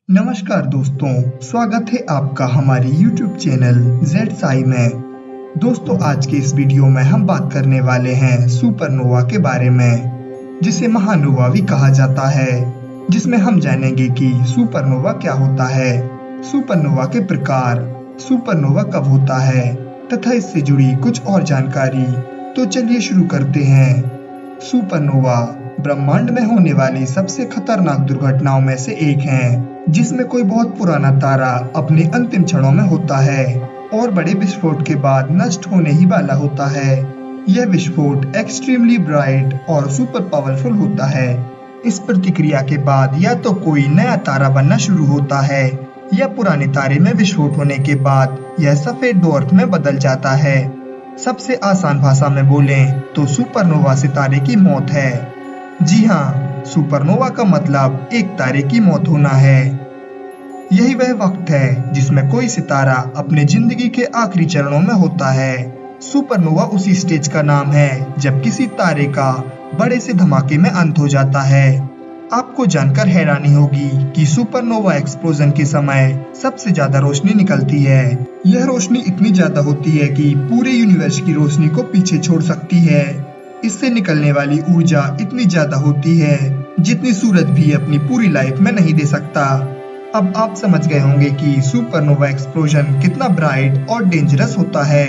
नमस्कार दोस्तों, स्वागत है आपका हमारे YouTube चैनल जेड साई में। दोस्तों, आज के इस वीडियो में हम बात करने वाले हैं सुपरनोवा के बारे में, जिसे महानोवा भी कहा जाता है, जिसमें हम जानेंगे कि सुपरनोवा क्या होता है, सुपरनोवा के प्रकार, सुपरनोवा कब होता है तथा इससे जुड़ी कुछ और जानकारी। तो चलिए शुरू करते हैं। सुपरनोवा ब्रह्मांड में होने वाली सबसे खतरनाक दुर्घटनाओं में से एक है, जिसमें कोई बहुत पुराना तारा अपने अंतिम क्षणों में होता है और बड़े विस्फोट के बाद नष्ट होने ही वाला होता है। यह विस्फोट एक्सट्रीमली ब्राइट और सुपर पावरफुल होता है। इस प्रतिक्रिया के बाद या तो कोई नया तारा बनना शुरू होता है या पुराने तारे में विस्फोट होने के बाद यह सफेद ड्वार्फ में बदल जाता है। सबसे आसान भाषा में बोलें तो सुपरनोवा सितारे की मौत है। जी हाँ, सुपरनोवा का मतलब एक तारे की मौत होना है। यही वह वक्त है जिसमें कोई सितारा अपने जिंदगी के आखिरी चरणों में होता है। सुपरनोवा उसी स्टेज का नाम है जब किसी तारे का बड़े से धमाके में अंत हो जाता है। आपको जानकर हैरानी होगी कि सुपरनोवा एक्सप्लोजन के समय सबसे ज्यादा रोशनी निकलती है। यह रोशनी इतनी ज्यादा होती है कि पूरे यूनिवर्स की रोशनी को पीछे छोड़ सकती है। इससे निकलने वाली ऊर्जा इतनी ज्यादा होती है जितनी सूरज भी अपनी पूरी लाइफ में नहीं दे सकता। अब आप समझ गए होंगे कि सुपरनोवा एक्सप्लोजन कितना ब्राइट और डेंजरस होता है,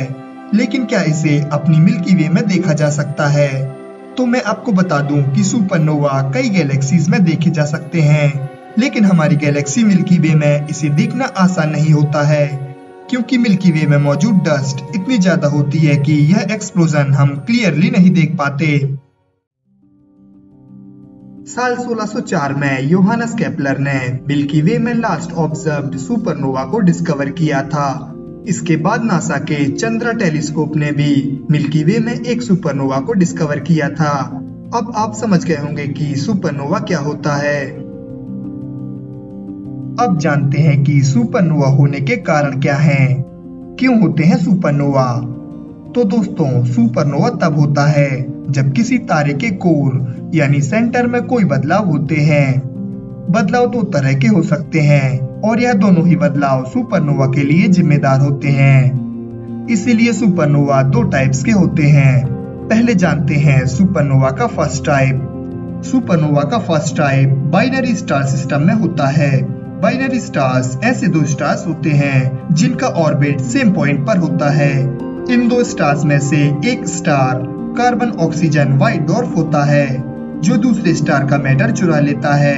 लेकिन क्या इसे अपनी मिल्की वे में देखा जा सकता है? तो मैं आपको बता दूं कि सुपरनोवा कई गैलेक्सीज में देखे जा सकते हैं, लेकिन हमारी गैलेक्सी मिल्की वे में इसे देखना आसान नहीं होता है, क्योंकि मिल्की वे में मौजूद डस्ट इतनी ज्यादा होती है कि यह एक्सप्लोजन हम क्लियरली नहीं देख पाते। साल 1604 में योहानस केपलर ने मिल्की वे में लास्ट ऑब्जर्व्ड सुपरनोवा को डिस्कवर किया था। इसके बाद नासा के चंद्रा टेलीस्कोप ने भी मिल्की वे में एक सुपरनोवा को डिस्कवर किया था। अब आप समझ गए होंगे कि सुपरनोवा क्या होता है। अब जानते हैं कि सुपरनोवा होने के कारण क्या हैं, क्यों होते हैं सुपरनोवा। तो दोस्तों, सुपरनोवा तब होता है जब किसी तारे के कोर यानी सेंटर में कोई बदलाव होते हैं। बदलाव दो तरह के हो सकते हैं और यह दोनों ही बदलाव सुपरनोवा के लिए जिम्मेदार होते हैं। इसीलिए सुपरनोवा दो टाइप्स के होते हैं। पहले जानते हैं सुपरनोवा का फर्स्ट टाइप। सुपरनोवा का first type binary star system में होता है। बाइनरी स्टार्स ऐसे दो स्टार्स होते हैं जिनका ऑर्बिट सेम पॉइंट पर होता है। इन दो स्टार्स में से एक star carbon oxygen white dwarf होता है, जो दूसरे स्टार का मैटर चुरा लेता है।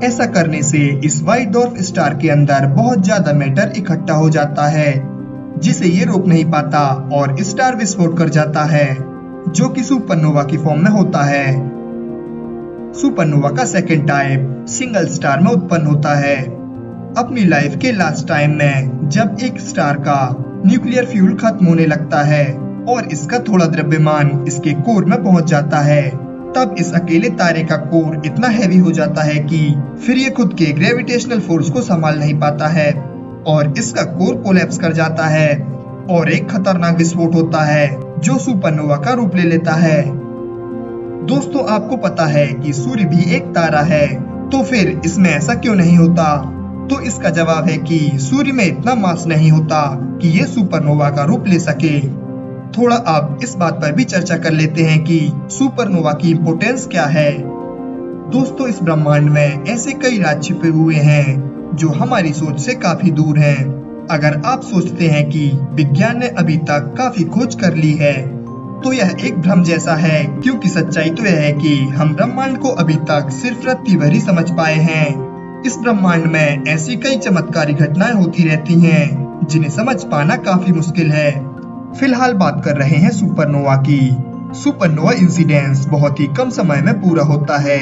ऐसा करने से इस व्हाइट डॉर्फ स्टार के अंदर बहुत ज्यादा मैटर इकट्ठा हो जाता है, जिसे ये रोक नहीं पाता और स्टार विस्फोट कर जाता है, जो कि सुपरनोवा की फॉर्म में होता है। सुपरनोवा का सेकेंड टाइप सिंगल स्टार में उत्पन्न होता है। अपनी लाइफ के लास्ट टाइम में जब एक स्टार का न्यूक्लियर फ्यूल खत्म होने लगता है और इसका थोड़ा द्रव्यमान इसके कोर में पहुंच जाता है, तब इस अकेले तारे का कोर इतना हैवी हो जाता है कि फिर ये खुद के ग्रेविटेशनल फोर्स को संभाल नहीं पाता है और इसका कोर कोलैप्स कर जाता है और एक खतरनाक विस्फोट होता है जो सुपरनोवा का रूप ले लेता है। दोस्तों, आपको पता है कि सूर्य भी एक तारा है, तो फिर इसमें ऐसा क्यों नहीं होता? तो इसका जवाब है कि सूर्य में इतना मास नहीं होता कि ये सुपरनोवा का रूप ले सके। थोड़ा अब इस बात पर भी चर्चा कर लेते हैं कि सुपरनोवा की इम्पोर्टेंस क्या है। दोस्तों, इस ब्रह्मांड में ऐसे कई राज छिपे हुए हैं जो हमारी सोच से काफी दूर हैं। अगर आप सोचते हैं कि विज्ञान ने अभी तक काफी खोज कर ली है, तो यह एक भ्रम जैसा है, क्योंकि सच्चाई तो यह है कि हम ब्रह्मांड को अभी तक सिर्फ रत्ती भर ही समझ पाए हैं। इस ब्रह्मांड में ऐसी कई चमत्कारी घटनाएं होती रहती हैं जिन्हें समझ पाना काफी मुश्किल है। फिलहाल बात कर रहे हैं सुपरनोवा की। सुपरनोवा इंसिडेंस बहुत ही कम समय में पूरा होता है,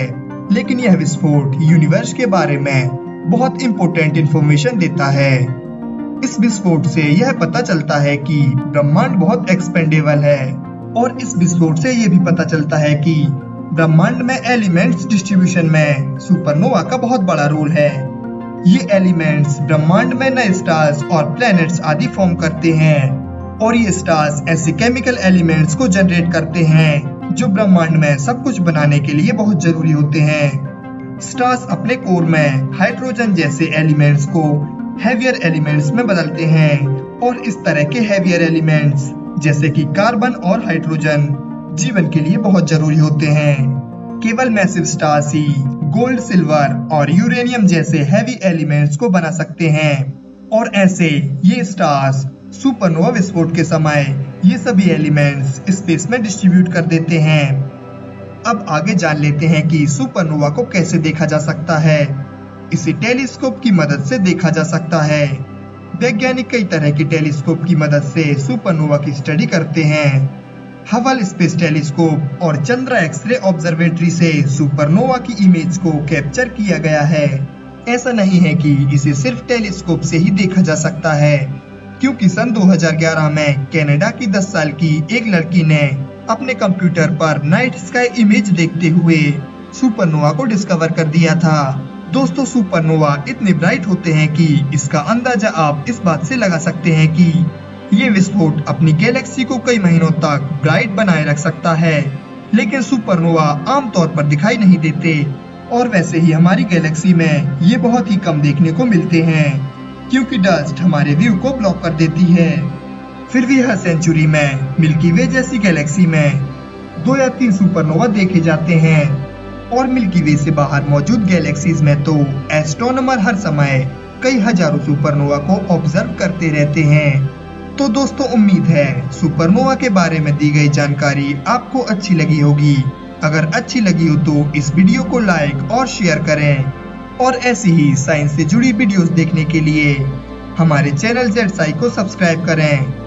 लेकिन यह विस्फोट यूनिवर्स के बारे में बहुत इंपॉर्टेंट इंफॉर्मेशन देता है। इस विस्फोट से यह पता चलता है कि ब्रह्मांड बहुत एक्सपेंडेबल है, और इस विस्फोट से यह भी पता चलता है कि ब्रह्मांड में एलिमेंट्स डिस्ट्रीब्यूशन में सुपरनोवा का बहुत बड़ा रोल है। ये एलिमेंट्स ब्रह्मांड में नए स्टार्स और प्लैनेट्स आदि फॉर्म करते हैं, और ये स्टार्स ऐसे केमिकल एलिमेंट्स को जनरेट करते हैं जो ब्रह्मांड में सब कुछ बनाने के लिए बहुत जरूरी होते हैं। स्टार्स अपने कोर में हाइड्रोजन जैसे एलिमेंट्स को हेवियर एलिमेंट्स में बदलते हैं और इस तरह के हेवियर एलिमेंट्स जैसे कि कार्बन और हाइड्रोजन जीवन के लिए बहुत जरूरी होते हैं। केवल मैसिव स्टार्स ही गोल्ड, सिल्वर और यूरेनियम जैसे हैवी एलिमेंट्स को बना सकते हैं और ऐसे ये स्टार्स सुपरनोवा विस्फोट के समय ये सभी एलिमेंट्स स्पेस में डिस्ट्रीब्यूट कर देते हैं। अब आगे जान लेते हैं कि सुपरनोवा को कैसे देखा जा सकता है। इसे टेलीस्कोप की मदद से देखा जा सकता है। वैज्ञानिक कई तरह के टेलीस्कोप की मदद से सुपरनोवा की स्टडी करते हैं। हबल स्पेस टेलीस्कोप और चंद्रा एक्सरे ऑब्जर्वेटरी से सुपरनोवा की इमेज को कैप्चर किया गया है। ऐसा नहीं है कि इसे सिर्फ टेलीस्कोप से ही देखा जा सकता है, क्योंकि सन 2011 में कनाडा की 10 साल की एक लड़की ने अपने कंप्यूटर पर नाइट स्काई इमेज देखते हुए सुपरनोवा को डिस्कवर कर दिया था। दोस्तों, सुपरनोवा इतने ब्राइट होते हैं कि इसका अंदाजा आप इस बात से लगा सकते हैं कि ये विस्फोट अपनी गैलेक्सी को कई महीनों तक ब्राइट बनाए रख सकता है, लेकिन सुपरनोवा आमतौर पर दिखाई नहीं देते और वैसे ही हमारी गैलेक्सी में ये बहुत ही कम देखने को मिलते हैं, क्योंकि डस्ट हमारे व्यू को ब्लॉक कर देती है। फिर भी हर सेंचुरी में मिल्की वे जैसी गैलेक्सी में 2 या 3 सुपरनोवा देखे जाते हैं और मिल्की वे से बाहर मौजूद गैलेक्सीज में तो एस्ट्रोनॉमर हर समय कई हजारों सुपरनोवा को ऑब्जर्व करते रहते हैं। तो दोस्तों, उम्मीद है सुपरनोवा के बारे में दी गई जानकारी आपको अच्छी लगी होगी। अगर अच्छी लगी हो तो इस वीडियो को लाइक और शेयर करें और ऐसी ही साइंस से जुड़ी वीडियोस देखने के लिए हमारे चैनल ZSci को सब्सक्राइब करें।